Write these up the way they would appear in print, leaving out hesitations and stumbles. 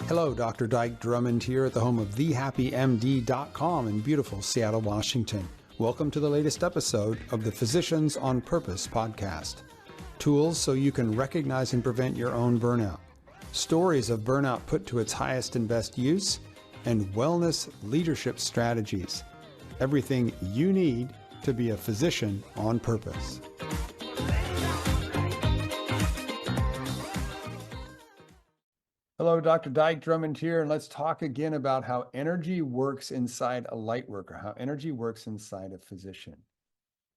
Hello, Dr. 𝗘𝗽𝗀 here at the home of 𝗘𝗽𝗀MD.com in beautiful Seattle, Washington. Welcome to the latest episode of the Physicians on Purpose podcast. Tools so you can recognize and prevent your own burnout. Stories of burnout put to its highest and best use, and wellness leadership strategies. Everything you need to be a physician on purpose. Hello, Dr. 𝗘𝗽𝗀 here, and let's talk again about how energy works inside a light worker, how energy works inside a physician.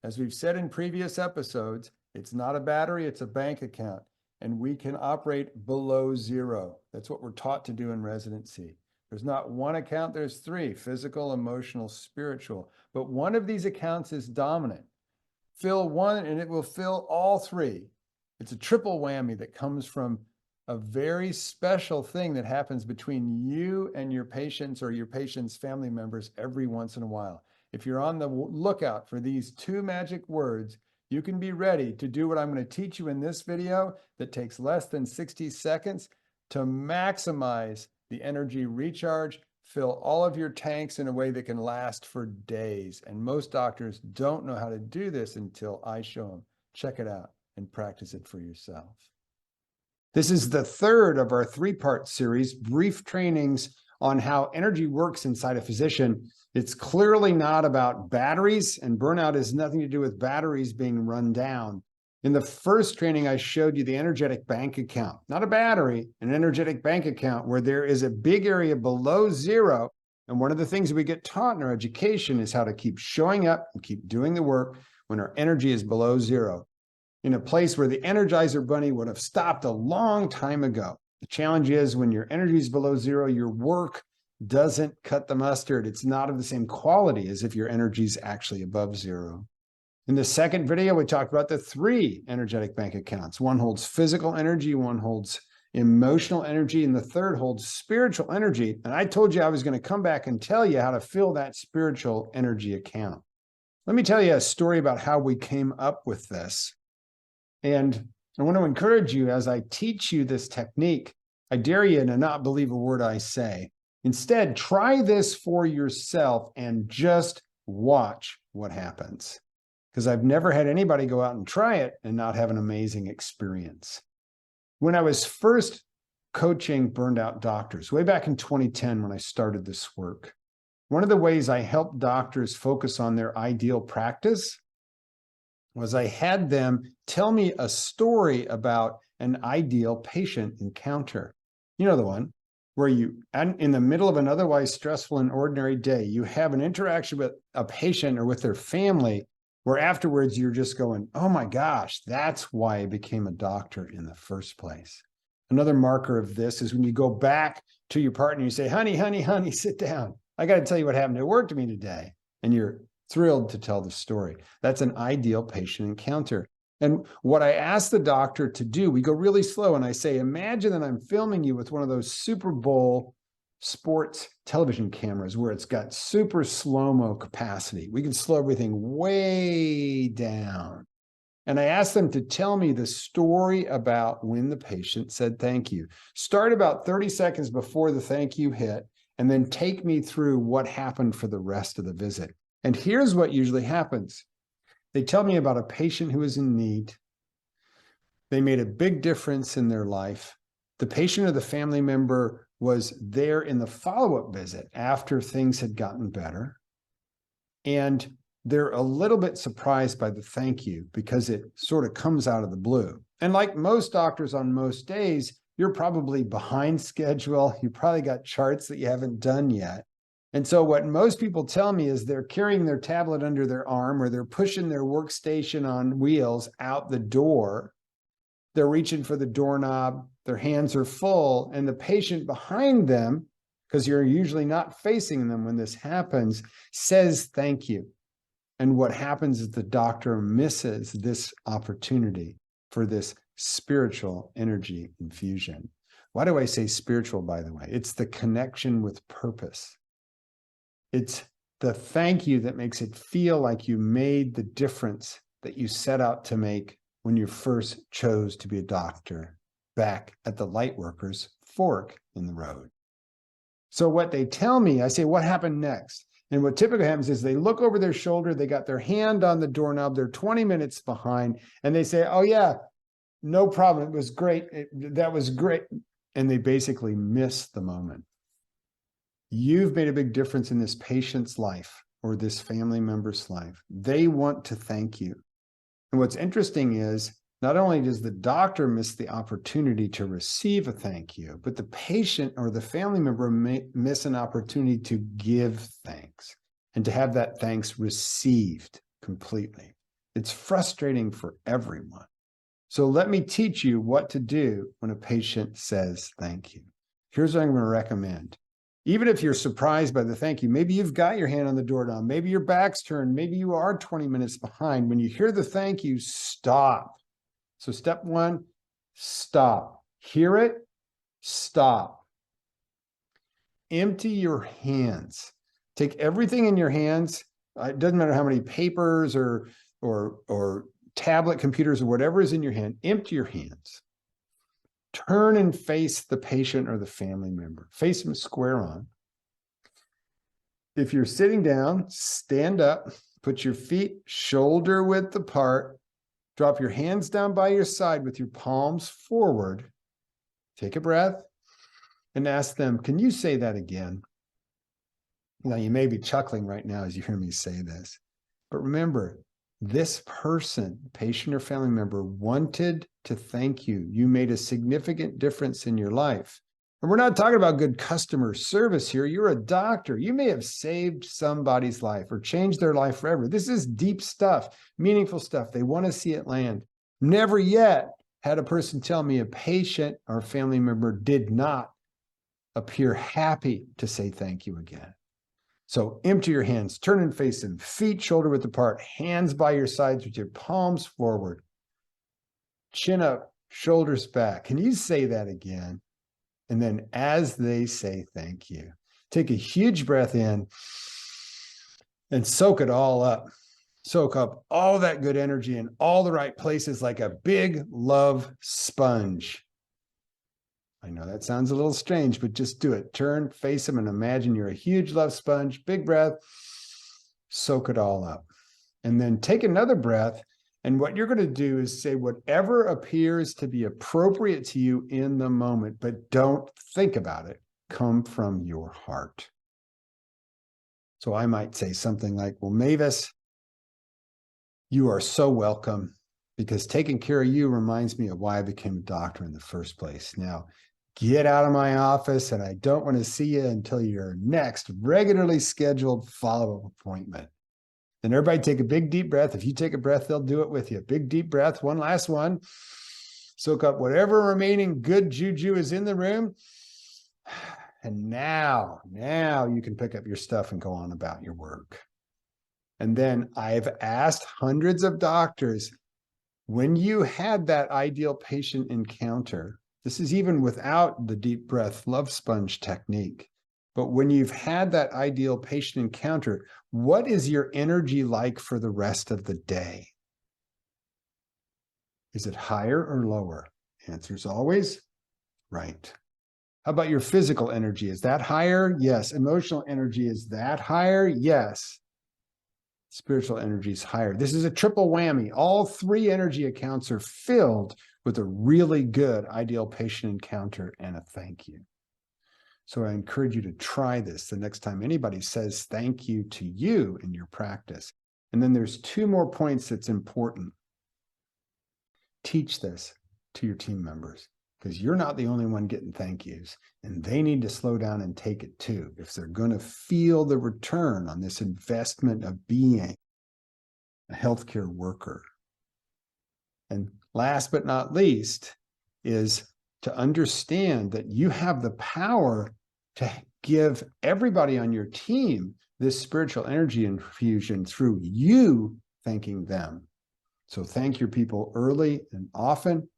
As we've said in previous episodes, it's not a battery, it's a bank account, and we can operate below zero. That's what we're taught to do in residency. There's not one account, there's three: physical, emotional, spiritual. But one of these accounts is dominant. Fill one and it will fill all three. It's a triple whammy that comes from a very special thing that happens between you and your patients or your patient's family members every once in a while. If you're on the lookout for these two magic words, you can be ready to do what I'm going to teach you in this video that takes less than 60 seconds to maximize the energy recharge, fill all of your tanks in a way that can last for days. And most doctors don't know how to do this until I show them. Check it out and practice it for yourself. This is the third of our three-part series, brief trainings on how energy works inside a physician. It's clearly not about batteries, and burnout has nothing to do with batteries being run down. In the first training, I showed you the energetic bank account, not a battery, an energetic bank account where there is a big area below zero. And one of the things we get taught in our education is how to keep showing up and keep doing the work when our energy is below zero, in a place where the Energizer Bunny would have stopped a long time ago. The challenge is when your energy is below zero, your work doesn't cut the mustard. It's not of the same quality as if your energy is actually above zero. In the second video, we talked about the three energetic bank accounts. One holds physical energy, one holds emotional energy, and the third holds spiritual energy. And I told you I was going to come back and tell you how to fill that spiritual energy account. Let me tell you a story about how we came up with this. And I want to encourage you, as I teach you this technique, I dare you to not believe a word I say. Instead, try this for yourself and just watch what happens. Because I've never had anybody go out and try it and not have an amazing experience. When I was first coaching burned out doctors, way back in 2010 when I started this work, one of the ways I helped doctors focus on their ideal practice was I had them tell me a story about an ideal patient encounter. You know the one where you, in the middle of an otherwise stressful and ordinary day, you have an interaction with a patient or with their family where afterwards you're just going, oh my gosh, that's why I became a doctor in the first place. Another marker of this is when you go back to your partner and you say, honey, honey, honey, sit down. I got to tell you what happened at work to me today. And you're thrilled to tell the story. That's an ideal patient encounter. And what I ask the doctor to do, we go really slow and I say, imagine that I'm filming you with one of those Super Bowl sports television cameras where it's got super slow-mo capacity. We can slow everything way down. And I ask them to tell me the story about when the patient said thank you. Start about 30 seconds before the thank you hit, and then take me through what happened for the rest of the visit. And here's what usually happens. They tell me about a patient who is in need. They made a big difference in their life. The patient or the family member was there in the follow-up visit after things had gotten better. And they're a little bit surprised by the thank you because it sort of comes out of the blue. And like most doctors on most days, you're probably behind schedule. You probably got charts that you haven't done yet. And so what most people tell me is they're carrying their tablet under their arm or they're pushing their workstation on wheels out the door. They're reaching for the doorknob, their hands are full, and the patient behind them, because you're usually not facing them when this happens, says thank you. And what happens is the doctor misses this opportunity for this spiritual energy infusion. Why do I say spiritual, by the way? It's the connection with purpose. It's the thank you that makes it feel like you made the difference that you set out to make when you first chose to be a doctor back at the Lightworkers fork in the road. So what they tell me, I say, what happened next? And what typically happens is they look over their shoulder, they got their hand on the doorknob, they're 20 minutes behind, and they say, oh yeah, no problem. It was great. That was great. And they basically miss the moment. You've made a big difference in this patient's life or this family member's life. They want to thank you. And what's interesting is not only does the doctor miss the opportunity to receive a thank you, but the patient or the family member may miss an opportunity to give thanks and to have that thanks received completely. It's frustrating for everyone. So let me teach you what to do when a patient says thank you. Here's what I'm going to recommend. Even if you're surprised by the thank you, maybe you've got your hand on the doorknob, maybe your back's turned, maybe you are 20 minutes behind. When you hear the thank you, stop. So step one, stop. Hear it, stop. Empty your hands. Take everything in your hands. It doesn't matter how many papers or tablet computers or whatever is in your hand. Empty your hands. Turn and face the patient or the family member. Face them square on. If you're sitting down, stand up, put your feet shoulder width apart, drop your hands down by your side with your palms forward. Take a breath and ask them, can you say that again? Now, you may be chuckling right now as you hear me say this, but remember, this person, patient or family member, wanted to thank you. You made a significant difference in your life. And we're not talking about good customer service here. You're a doctor. You may have saved somebody's life or changed their life forever. This is deep stuff, meaningful stuff. They want to see it land. Never yet had a person tell me a patient or family member did not appear happy to say thank you again. So empty your hands, turn and face them, feet shoulder width apart, hands by your sides with your palms forward, chin up, shoulders back. Can you say that again? And then as they say thank you, take a huge breath in and soak it all up. Soak up all that good energy in all the right places like a big love sponge. I know that sounds a little strange, but just do it. Turn, face them, and imagine you're a huge love sponge. Big breath, soak it all up. And then take another breath. And what you're going to do is say whatever appears to be appropriate to you in the moment, but don't think about it. Come from your heart. So I might say something like, well, Mavis, you are so welcome because taking care of you reminds me of why I became a doctor in the first place. Now, get out of my office, and I don't want to see you until your next regularly scheduled follow-up appointment. Then everybody take a big deep breath. If you take a breath, they'll do it with you. Big deep breath, one last one. Soak up whatever remaining good juju is in the room. And now you can pick up your stuff and go on about your work. And then I've asked hundreds of doctors, when you had that ideal patient encounter, this is even without the deep breath love sponge technique, but when you've had that ideal patient encounter, what is your energy like for the rest of the day? Is it higher or lower? Answer is always right. How about your physical energy? Is that higher? Yes. Emotional energy, is that higher? Yes. Spiritual energy is higher. This is a triple whammy. All three energy accounts are filled with a really good ideal patient encounter and a thank you. So I encourage you to try this the next time anybody says thank you to you in your practice. And then there's two more points that's important. Teach this to your team members because you're not the only one getting thank yous, and they need to slow down and take it too if they're going to feel the return on this investment of being a healthcare worker. And last but not least is to understand that you have the power to give everybody on your team this spiritual energy infusion through you thanking them. So thank your people early and often,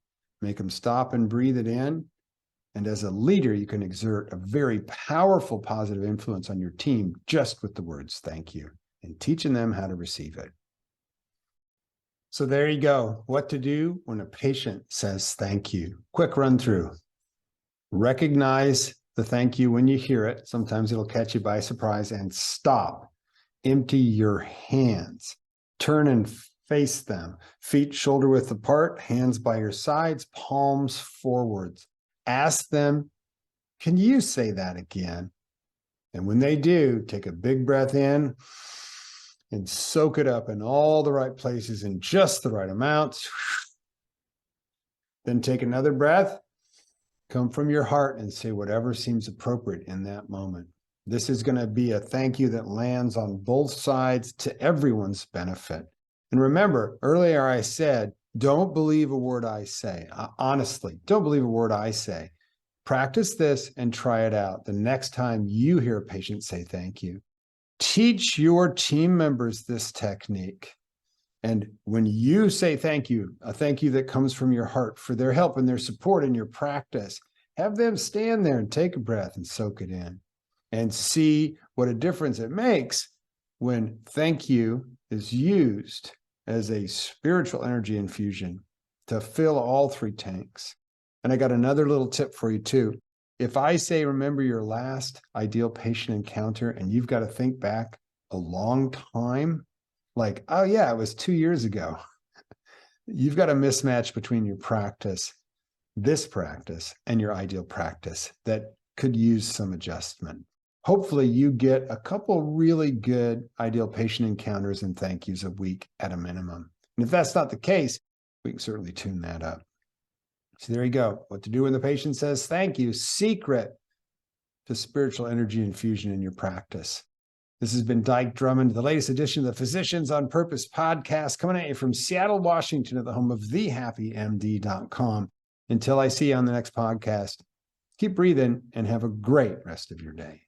make them stop and breathe it in. And as a leader, you can exert a very powerful positive influence on your team just with the words thank you and teaching them how to receive it. So there you go. What to do when a patient says thank you. Quick run through. Recognize the thank you when you hear it. Sometimes it'll catch you by surprise, and stop. Empty your hands. Turn and face them. Feet shoulder width apart, hands by your sides, palms forwards. Ask them, can you say that again? And when they do, take a big breath in and soak it up in all the right places in just the right amounts. Then take another breath, come from your heart and say whatever seems appropriate in that moment. This is going to be a thank you that lands on both sides to everyone's benefit. And remember, earlier I said, don't believe a word I say. Honestly, don't believe a word I say. Practice this and try it out the next time you hear a patient say thank you. Teach your team members this technique. And when you say thank you, a thank you that comes from your heart for their help and their support in your practice, have them stand there and take a breath and soak it in and see what a difference it makes when thank you is used as a spiritual energy infusion to fill all three tanks. And I got another little tip for you too. If I say, remember your last ideal patient encounter, and you've got to think back a long time, like, oh yeah, it was 2 years ago. You've got a mismatch between your practice, this practice, and your ideal practice that could use some adjustment. Hopefully you get a couple really good ideal patient encounters and thank yous a week at a minimum. And if that's not the case, we can certainly tune that up. So there you go. What to do when the patient says thank you. Secret to spiritual energy infusion in your practice. This has been Dyke Drummond, the latest edition of the Physicians on Purpose podcast, coming at you from Seattle, Washington, at the home of thehappymd.com. Until I see you on the next podcast, keep breathing and have a great rest of your day.